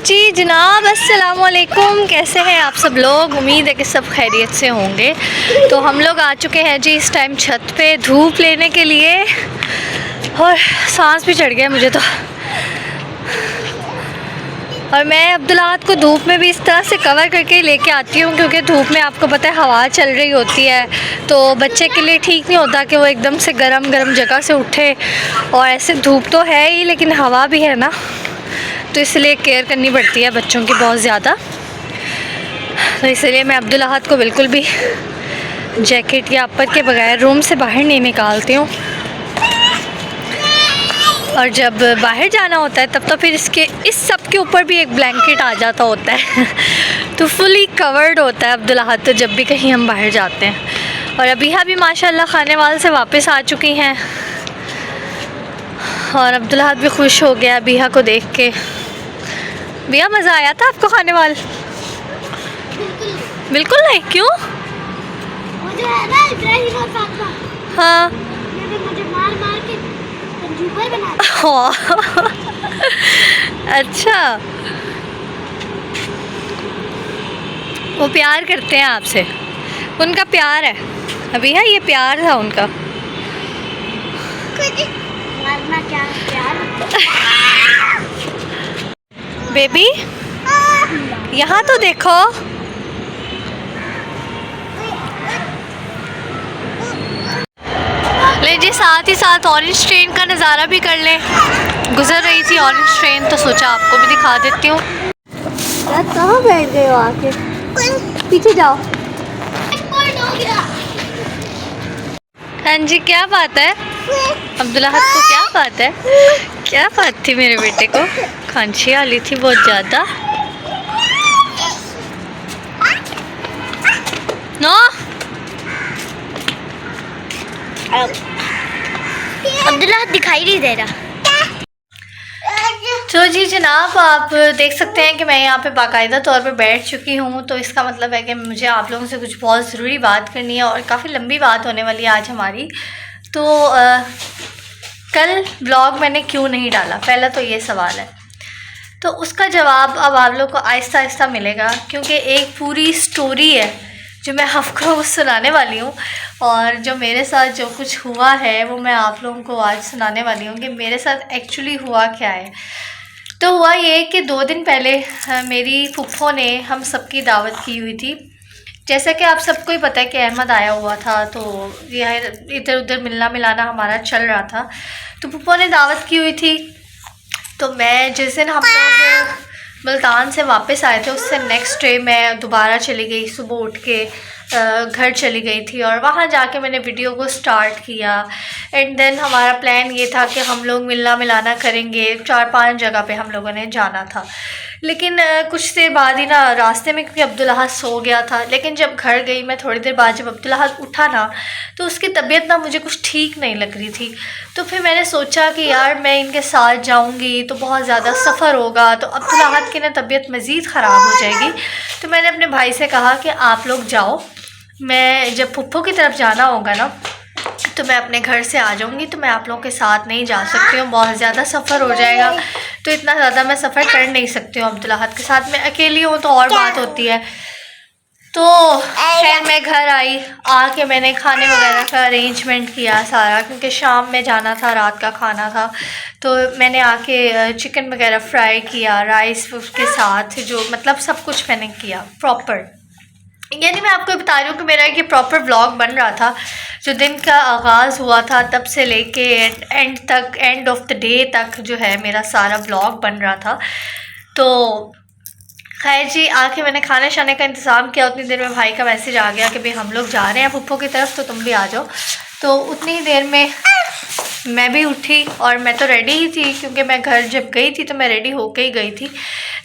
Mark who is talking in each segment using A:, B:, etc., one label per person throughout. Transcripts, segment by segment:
A: जी जनाब, अस्सलाम वालेकुम। कैसे हैं आप सब लोग? उम्मीद है कि सब खैरियत से होंगे। तो हम लोग आ चुके हैं जी इस टाइम छत पे धूप लेने के लिए, और सांस भी चढ़ गया मुझे तो। और मैं अब्दुल्लाहद को धूप में भी इस तरह से कवर करके लेके आती हूँ, क्योंकि धूप में आपको पता है हवा चल रही होती है, तो बच्चे के लिए ठीक नहीं होता कि वो एकदम से गरम गरम जगह से उठे। और ऐसे धूप तो है ही, लेकिन हवा भी है ना, तो इसलिए केयर करनी पड़ती है बच्चों की बहुत ज़्यादा। तो इसलिए मैं अब्दुल्लाहद को बिल्कुल भी जैकेट या अपर के बगैर रूम से बाहर नहीं निकालती हूँ। और जब बाहर जाना होता है तब तो फिर इस सब के ऊपर भी एक ब्लैंकेट आ जाता होता है तो फुली कवर्ड होता है अब्दुल्लाहद तो जब भी कहीं हम बाहर जाते हैं। और अबीहा भी माशाल्लाह खाने वाले से वापस आ चुकी हैं, और अब्दुल्लाहद भी खुश हो गया अबीहा को देख के। भैया मज़ा आया था आपको खाने वाल? बिल्कुल नहीं। क्यों?
B: मुझे है ना इब्राहिम और फातिमा,
A: हाँ
B: मुझे मार मार के यूट्यूबर बना दिया।
A: अच्छा, वो प्यार करते हैं आपसे, उनका प्यार है अभी है, ये प्यार था उनका।
B: मारना क्या प्यार?
A: बेबी यहाँ तो देखो। ले जी, साथ ही साथ ऑरेंज ट्रेन का नज़ारा भी कर लें। गुजर रही थी ऑरेंज ट्रेन, तो सोचा आपको भी दिखा देती हूँ। कहाँ बैठ गए हो आके? पीछे जाओ। हाँ जी, क्या बात है अब्दुल्लाहद को? क्या बात है? क्या बात थी मेरे बेटे को? खांसी आ ली थी बहुत ज़्यादा। नो
B: अब्दुल्लाहद दिखाई नहीं दे रहा।
A: तो जी जनाब, आप देख सकते हैं कि मैं यहाँ पे बाकायदा तौर पे बैठ चुकी हूँ। तो इसका मतलब है कि मुझे आप लोगों से कुछ बहुत ज़रूरी बात करनी है, और काफ़ी लंबी बात होने वाली है आज हमारी। तो कल ब्लॉग मैंने क्यों नहीं डाला, पहला तो ये सवाल है। तो उसका जवाब अब आप लोग को आहिस्ता आहिस्ता मिलेगा, क्योंकि एक पूरी स्टोरी है जो मैं आपको सुनाने वाली हूँ, और जो मेरे साथ जो कुछ हुआ है वो मैं आप लोगों को आज सुनाने वाली हूँ कि मेरे साथ एक्चुअली हुआ क्या है। तो हुआ ये कि 2 दिन पहले मेरी फुफ्फो ने हम सबकी दावत की हुई थी। जैसा कि आप सबको ही पता है कि अहमद आया हुआ था, तो यह इधर उधर मिलना मिलाना हमारा चल रहा था। तो फुफ्फो ने दावत की हुई थी। तो मैं जिस दिन हम लोग मुल्तान से वापस आए थे, उससे नेक्स्ट डे मैं दोबारा चली गई, सुबह उठ के घर चली गई थी, और वहाँ जाके मैंने वीडियो को स्टार्ट किया। एंड देन हमारा प्लान ये था कि हम लोग मिलना मिलाना करेंगे, 4-5 जगह पे हम लोगों ने जाना था। लेकिन कुछ देर बाद ही ना रास्ते में, क्योंकि अब्दुल्लाहद सो गया था, लेकिन जब घर गई मैं थोड़ी देर बाद, जब अब्दुल्लाहद उठा ना, तो उसकी तबीयत ना मुझे कुछ ठीक नहीं लग रही थी। तो फिर मैंने सोचा कि यार मैं इनके साथ जाऊंगी तो बहुत ज़्यादा सफ़र होगा, तो अब्दुल्लाहद की ना तबीयत मज़ीद ख़राब हो जाएगी। तो मैंने अपने भाई से कहा कि आप लोग जाओ, मैं जब फुफ्फो की तरफ जाना होगा ना तो मैं अपने घर से आ जाऊंगी, तो मैं आप लोगों के साथ नहीं जा सकती हूँ, बहुत ज़्यादा सफ़र हो जाएगा, तो इतना ज़्यादा मैं सफ़र कर नहीं सकती हूँ अब्दुल्लाहद के साथ। मैं अकेली हूँ तो और बात होती है। तो खैर मैं घर आई, आके मैंने खाने वगैरह का अरेंजमेंट किया सारा, क्योंकि शाम में जाना था, रात का खाना था। तो मैंने आके चिकन वगैरह फ्राई किया राइस के साथ, जो मतलब सब कुछ मैंने किया प्रॉपर। यानी मैं आपको बता रही हूँ कि मेरा एक प्रॉपर व्लॉग बन रहा था, जो दिन का आगाज़ हुआ था तब से लेके एंड तक, एंड ऑफ द डे तक जो है मेरा सारा व्लॉग बन रहा था। तो खैर जी, आके मैंने खाने शाने का इंतज़ाम किया। उतनी देर में भाई का मैसेज आ गया कि भाई हम लोग जा रहे हैं फुफ्फो की तरफ, तो तुम भी आ जाओ। तो उतनी ही देर में मैं भी उठी, और मैं तो रेडी ही थी, क्योंकि मैं घर जब गई थी तो मैं रेडी होके ही गई थी।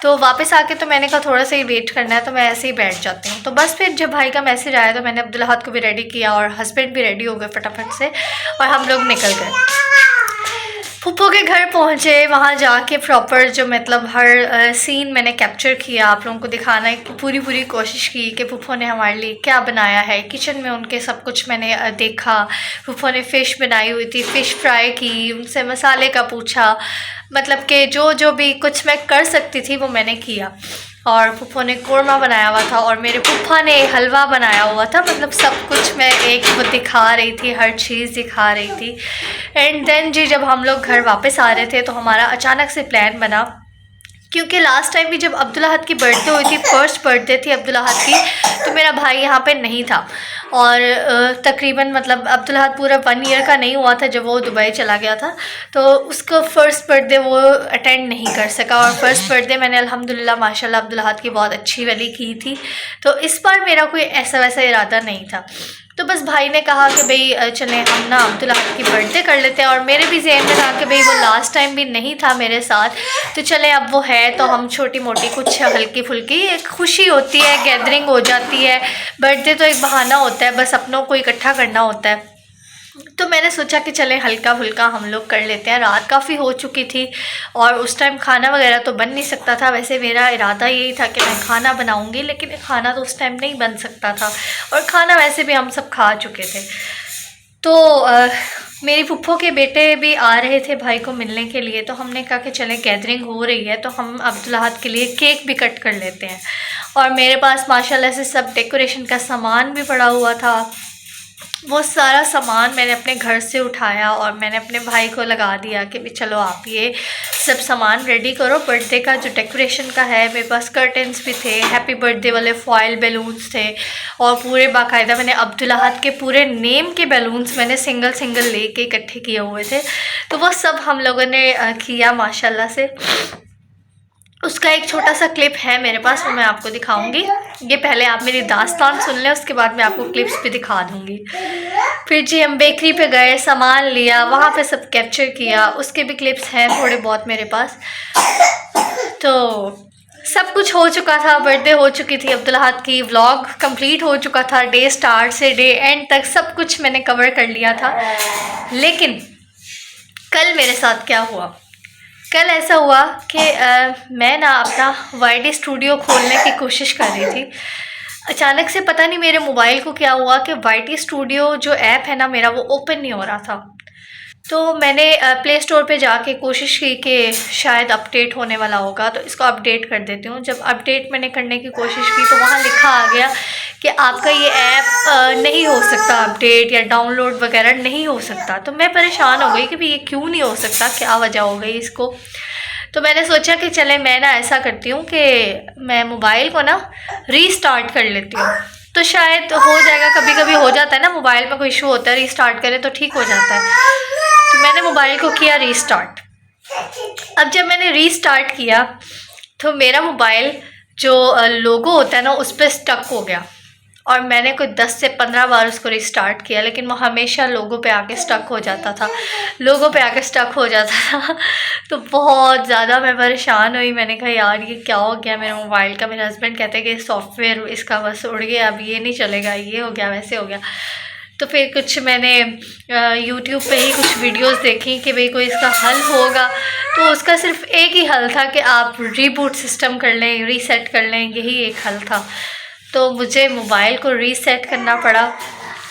A: तो वापस आके तो मैंने कहा थोड़ा सा ही वेट करना है, तो मैं ऐसे ही बैठ जाती हूँ। तो बस फिर जब भाई का मैसेज आया तो मैंने अब्दुल्लाहद को भी रेडी किया, और हस्बैंड भी रेडी हो गए फटाफट से, और हम लोग निकल गए। फूफो के घर पहुँचे, वहाँ जाके प्रॉपर जो मतलब हर सीन मैंने कैप्चर किया, आप लोगों को दिखाने की पूरी कोशिश की कि फूफो ने हमारे लिए क्या बनाया है। किचन में उनके सब कुछ मैंने देखा। फूफो ने फ़िश बनाई हुई थी, फ़िश फ्राई की, उनसे मसाले का पूछा, मतलब कि जो भी कुछ मैं कर सकती थी वो मैंने किया। और फूफो ने कोरमा बनाया हुआ था और मेरे फूफा ने हलवा बनाया हुआ था। मतलब सब कुछ मैं एक वो दिखा रही थी, हर चीज़ दिखा रही थी। एंड देन जी जब हम लोग घर वापस आ रहे थे तो हमारा अचानक से प्लान बना, क्योंकि लास्ट टाइम भी जब अब्दुल अहद की बर्थडे हुई थी, फर्स्ट बर्थडे थी अब्दुल अहद की, तो मेरा भाई यहाँ पे नहीं था। और तकरीबन मतलब अब्दुल अहद पूरा 1 ईयर का नहीं हुआ था जब वो दुबई चला गया था, तो उसको फ़र्स्ट बर्थडे वो अटेंड नहीं कर सका। और फर्स्ट बर्थडे मैंने अल्हम्दुलिल्लाह माशाल्लाह अब्दुल अहद की बहुत अच्छी वाली की थी। तो इस बार मेरा कोई ऐसा वैसा इरादा नहीं था। तो बस भाई ने कहा कि भाई चलें हम ना अब्दुल अहद की बर्थडे कर लेते हैं। और मेरे भी ज़हन में था कि भाई वो लास्ट टाइम भी नहीं था मेरे साथ, तो चलें अब वो है तो हम छोटी मोटी कुछ हल्की फुल्की एक खुशी होती है, गैदरिंग हो जाती है। बर्थडे तो एक बहाना होता है, बस अपनों को इकट्ठा करना होता है। तो मैंने सोचा कि चलें हल्का फुल्का हम लोग कर लेते हैं। रात काफ़ी हो चुकी थी और उस टाइम खाना वगैरह तो बन नहीं सकता था। वैसे मेरा इरादा यही था कि मैं खाना बनाऊंगी, लेकिन खाना तो उस टाइम नहीं बन सकता था और खाना वैसे भी हम सब खा चुके थे। तो मेरी फूफो के बेटे भी आ रहे थे भाई को मिलने के लिए, तो हमने कहा कि चलें गैदरिंग हो रही है तो हम अब्दुल अहद के लिए केक भी कट कर लेते हैं। और मेरे पास माशाल्लाह से सब डेकोरेशन का सामान भी पड़ा हुआ था। वो सारा सामान मैंने अपने घर से उठाया और मैंने अपने भाई को लगा दिया कि चलो आप ये सब सामान रेडी करो। बर्थडे का जो डेकोरेशन का है, मेरे पास कर्टन्स भी थे, हैप्पी बर्थडे वाले फॉयल बैलून्स थे और पूरे बाकायदा मैंने अब्दुल अहद के पूरे नेम के बैलून्स मैंने सिंगल लेके इकट्ठे किए हुए थे। तो वो सब हम लोगों ने किया माशाल्लाह से। उसका एक छोटा सा क्लिप है मेरे पास, वो मैं आपको दिखाऊंगी। ये पहले आप मेरी दास्तान सुन लें, उसके बाद मैं आपको क्लिप्स भी दिखा दूंगी। फिर जी हम बेकरी पे गए, सामान लिया, वहाँ पे सब कैप्चर किया। उसके भी क्लिप्स हैं थोड़े बहुत मेरे पास। तो सब कुछ हो चुका था, बर्थडे हो चुकी थी अब्दुल अहद की, व्लॉग कंप्लीट हो चुका था, डे स्टार्ट से डे एंड तक सब कुछ मैंने कवर कर लिया था। लेकिन कल मेरे साथ क्या हुआ, कल ऐसा हुआ कि मैं ना अपना YT स्टूडियो खोलने की कोशिश कर रही थी। अचानक से पता नहीं मेरे मोबाइल को क्या हुआ कि YT स्टूडियो जो ऐप है ना मेरा, वो ओपन नहीं हो रहा था। तो मैंने प्ले स्टोर पे जाके कोशिश की कि शायद अपडेट होने वाला होगा, तो इसको अपडेट कर देती हूँ। जब अपडेट मैंने करने की कोशिश की तो वहाँ लिखा आ गया कि आपका ये ऐप नहीं हो सकता अपडेट, या डाउनलोड वगैरह नहीं हो सकता। तो मैं परेशान हो गई कि भाई ये क्यों नहीं हो सकता, क्या वजह हो गई इसको। तो मैंने सोचा कि चले मैं ना ऐसा करती हूँ कि मैं मोबाइल को ना रीस्टार्ट कर लेती हूँ, तो शायद हो जाएगा। कभी कभी हो जाता है ना, मोबाइल में कोई इशू होता है, रीस्टार्ट करें तो ठीक हो जाता है। तो मैंने मोबाइल को किया रीस्टार्ट। अब जब मैंने रीस्टार्ट किया तो मेरा मोबाइल जो लोगो होता है ना उस पर स्टक हो गया, और मैंने कोई 10 से 15 बार उसको रिस्टार्ट किया, लेकिन वो हमेशा लोगों पे आके स्टक हो जाता था, लोगों पे आके स्टक हो जाता था। तो बहुत ज़्यादा मैं परेशान हुई। मैंने कहा यार ये क्या हो गया मेरे मोबाइल का। मेरे हस्बैंड कहते हैं कि सॉफ्टवेयर इसका बस उड़ गया, अब ये नहीं चलेगा, ये हो गया वैसे हो गया। तो फिर कुछ मैंने यूट्यूब पे ही कुछ वीडियोस देखी कि भाई कोई इसका हल होगा। तो उसका सिर्फ एक ही हल था कि आप रीबूट सिस्टम कर लें, रीसेट कर लें, यही एक हल था। तो मुझे मोबाइल को रीसेट करना पड़ा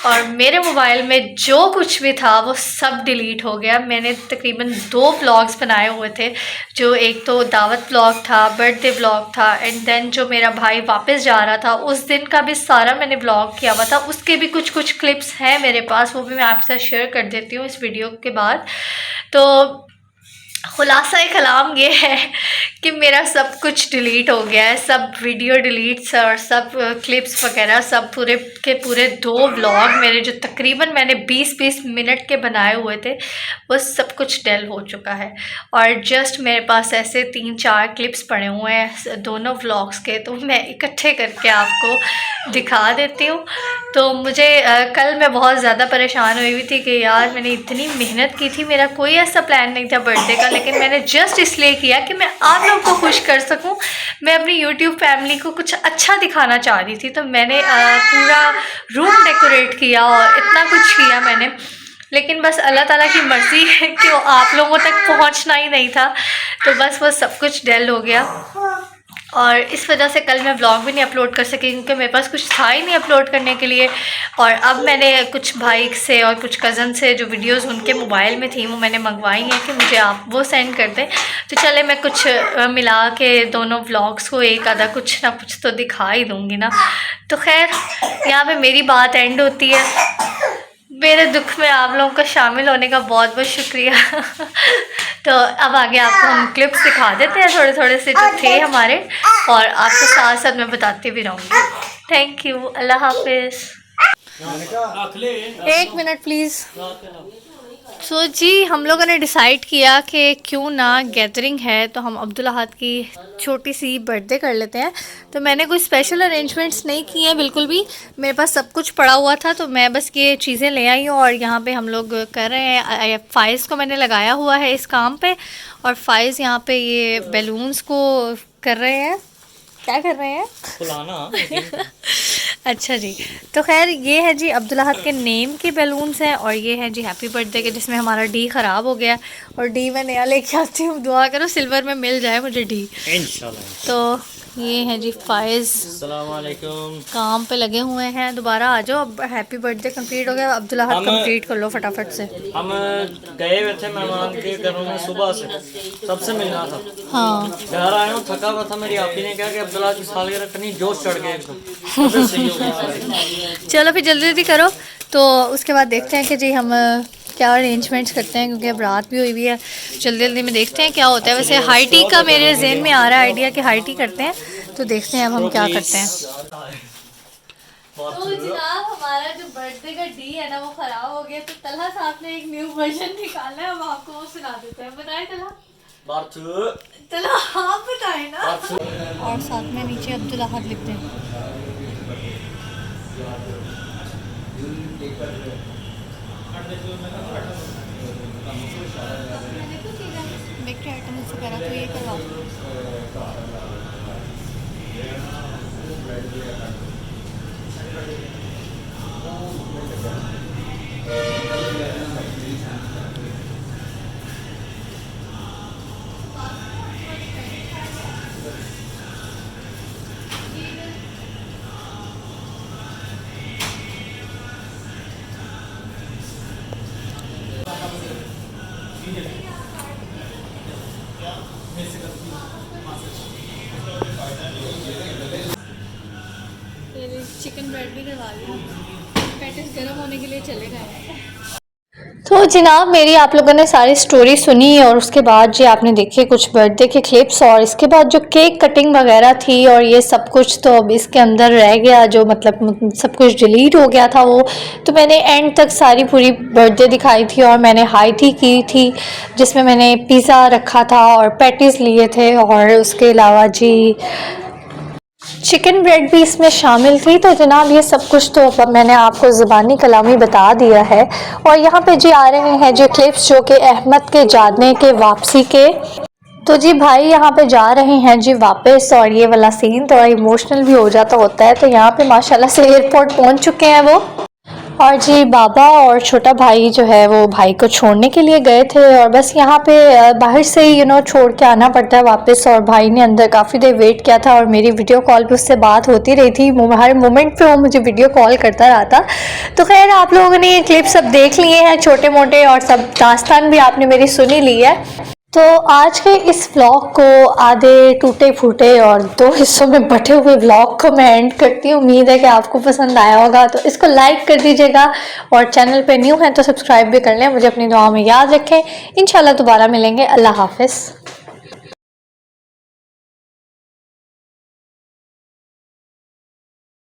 A: और मेरे मोबाइल में जो कुछ भी था वो सब डिलीट हो गया। मैंने तकरीबन 2 व्लॉग्स बनाए हुए थे, जो एक तो दावत व्लॉग था, बर्थडे व्लॉग था, एंड देन जो मेरा भाई वापस जा रहा था उस दिन का भी सारा मैंने व्लॉग किया हुआ था। उसके भी कुछ क्लिप्स हैं मेरे पास, वो भी मैं आपके साथ शेयर कर देती हूँ इस वीडियो के बाद। तो खुलासा कलाम ये है कि मेरा सब कुछ डिलीट हो गया है, सब वीडियो डिलीट्स और सब क्लिप्स वगैरह, सब पूरे के पूरे 2 व्लॉग मेरे जो तकरीबन मैंने 20-20 मिनट के बनाए हुए थे वो सब कुछ डेल हो चुका है। और जस्ट मेरे पास ऐसे 3-4 क्लिप्स पड़े हुए हैं दोनों व्लॉग्स के, तो मैं इकट्ठे करके आपको दिखा देती हूँ। तो मुझे कल मैं बहुत ज़्यादा परेशान हुई हुई थी कि यार मैंने इतनी मेहनत की थी, मेरा कोई ऐसा प्लान नहीं था बर्थडे का, लेकिन मैंने जस्ट इसलिए किया कि मैं आप लोग को खुश कर सकूं। मैं अपनी यूट्यूब फैमिली को कुछ अच्छा दिखाना चाह रही थी, तो मैंने पूरा रूम डेकोरेट किया और इतना कुछ किया मैंने। लेकिन बस अल्लाह ताला की मर्ज़ी है कि वो आप लोगों तक पहुंचना ही नहीं था, तो बस वो सब कुछ डल हो गया। और इस वजह से कल मैं व्लॉग भी नहीं अपलोड कर सकी क्योंकि मेरे पास कुछ था ही नहीं अपलोड करने के लिए। और अब मैंने कुछ भाई से और कुछ कज़न से जो वीडियोस उनके मोबाइल में थी वो मैंने मंगवाई हैं कि मुझे आप वो सेंड कर दें। तो चले मैं कुछ मिला के दोनों व्लॉग्स को एक आधा कुछ ना कुछ तो दिखा ही दूँगी ना। तो खैर यहाँ पे मेरी बात एंड होती है। मेरे दुख में आप लोगों का शामिल होने का बहुत बहुत शुक्रिया। तो अब आगे आपको हम क्लिप्स दिखा देते हैं थोड़े थोड़े से जो थे हमारे, और आपको साथ साथ मैं बताती भी रहूँगी। थैंक यू, अल्लाह हाफिज़। 1 मिनट प्लीज़। सो जी हम लोगों ने डिसाइड किया कि क्यों ना गैदरिंग है तो हम अब्दुल अहद की छोटी सी बर्थडे कर लेते हैं। तो मैंने कोई स्पेशल अरेंजमेंट्स नहीं किए हैं बिल्कुल भी, मेरे पास सब कुछ पड़ा हुआ था तो मैं बस ये चीज़ें ले आई हूँ और यहाँ पे हम लोग कर रहे हैं। फ़ाइज़ को मैंने लगाया हुआ है इस काम पे, और फ़ाइज़ यहाँ पे ये बैलून्स को कर रहे हैं। क्या कर रहे हैं? फुलाना। अच्छा जी, तो खैर ये है जी अब्दुल अहद के नेम के बैलून्स हैं, और ये है जी हैप्पी बर्थडे के जिसमें हमारा डी ख़राब हो गया, और डी मैं नया लेके आती हूँ। दुआ करो सिल्वर में मिल जाए मुझे डी इंशाल्लाह। तो ये है जी फ़ाइज़ अस्सलामुअलैकुम काम पे लगे हुए हैं। दोबारा आ जाओ, अब हैप्पी बर्थडे कंप्लीट हो गया। अब्दुल अहद कंप्लीट कर लो फटाफट से।
C: हम गए हुए थे मेहमान के घरों में, सुबह से सबसे मिलना था।
A: हाँ
C: घर आया हूँ, थका हुआ था। मेरी आपी ने कहा कि अब्दुल्ला की सालगिरह करनी, जोश चढ़ गया एकदम।
A: चलो फिर जल्दी जल्दी करो। तो उसके बाद देखते हैं कि जी हम क्या अरेंजमेंट्स करते हैं, क्योंकि अब रात भी हुई हुई है। जल्दी जल्दी में देखते हैं क्या होता है। वैसे हाई टी का मेरे जहन में आ रहा है आइडिया कि हाई टी करते हैं, तो देखते हैं अब हम क्या करते हैं। तो जनाब हमारा जो बर्थडे का डी है ना वो ख़राब हो गया, तो तलहा साहब ने एक न्यू वर्जन निकाला है, हम आपको वो सुना देते हैं। बताएं तलहा, तलहा आप बताएं ना। और साथ में नीचे अब्दुल अहद लिखते हैं। बेकरी आइटम से करा तो ये करवा। चिकन ब्रेड भी करवा लिया, पैटिस गर्म होने के लिए चले गए। तो जनाब मेरी आप लोगों ने सारी स्टोरी सुनी, और उसके बाद जी आपने देखे कुछ बर्थडे के क्लिप्स, और इसके बाद जो केक कटिंग वगैरह थी और ये सब कुछ तो अब इसके अंदर रह गया, जो मतलब सब कुछ डिलीट हो गया था वो। तो मैंने एंड तक सारी पूरी बर्थडे दिखाई थी, और मैंने हाई टी की थी जिसमें मैंने पिज़्ज़ा रखा था और पैटीज़ लिए थे, और उसके अलावा जी चिकन ब्रेड भी इसमें शामिल थी। तो जनाब ये सब कुछ तो अब मैंने आपको ज़ुबानी कलामी बता दिया है। और यहाँ पे जी आ रहे हैं जी क्लिप्स जो कि अहमद के जाने के वापसी के। तो जी भाई यहाँ पे जा रहे हैं जी वापस, और ये वाला सीन थोड़ा इमोशनल भी हो जाता होता है। तो यहाँ पे माशाल्लाह से एयरपोर्ट पहुँच चुके हैं वो, और जी बाबा और छोटा भाई जो है वो भाई को छोड़ने के लिए गए थे, और बस यहाँ पे बाहर से ही छोड़ के आना पड़ता है वापस। और भाई ने अंदर काफ़ी देर वेट किया था, और मेरी वीडियो कॉल पे उससे बात होती रही थी, हर मोमेंट पे वो मुझे वीडियो कॉल करता रहा था। तो खैर आप लोगों ने ये क्लिप सब देख लिए हैं छोटे मोटे, और सब दास्तान भी आपने मेरी सुनी ली है। तो आज के इस व्लॉग को आधे टूटे फूटे और 2 हिस्सों में बटे हुए व्लॉग को मैं एंड करती हूँ। उम्मीद है कि आपको पसंद आया होगा, तो इसको लाइक कर दीजिएगा, और चैनल पे न्यू हैं तो सब्सक्राइब भी कर लें। मुझे अपनी दुआ में याद रखें। इंशाल्लाह दोबारा मिलेंगे। अल्लाह हाफ़िज़।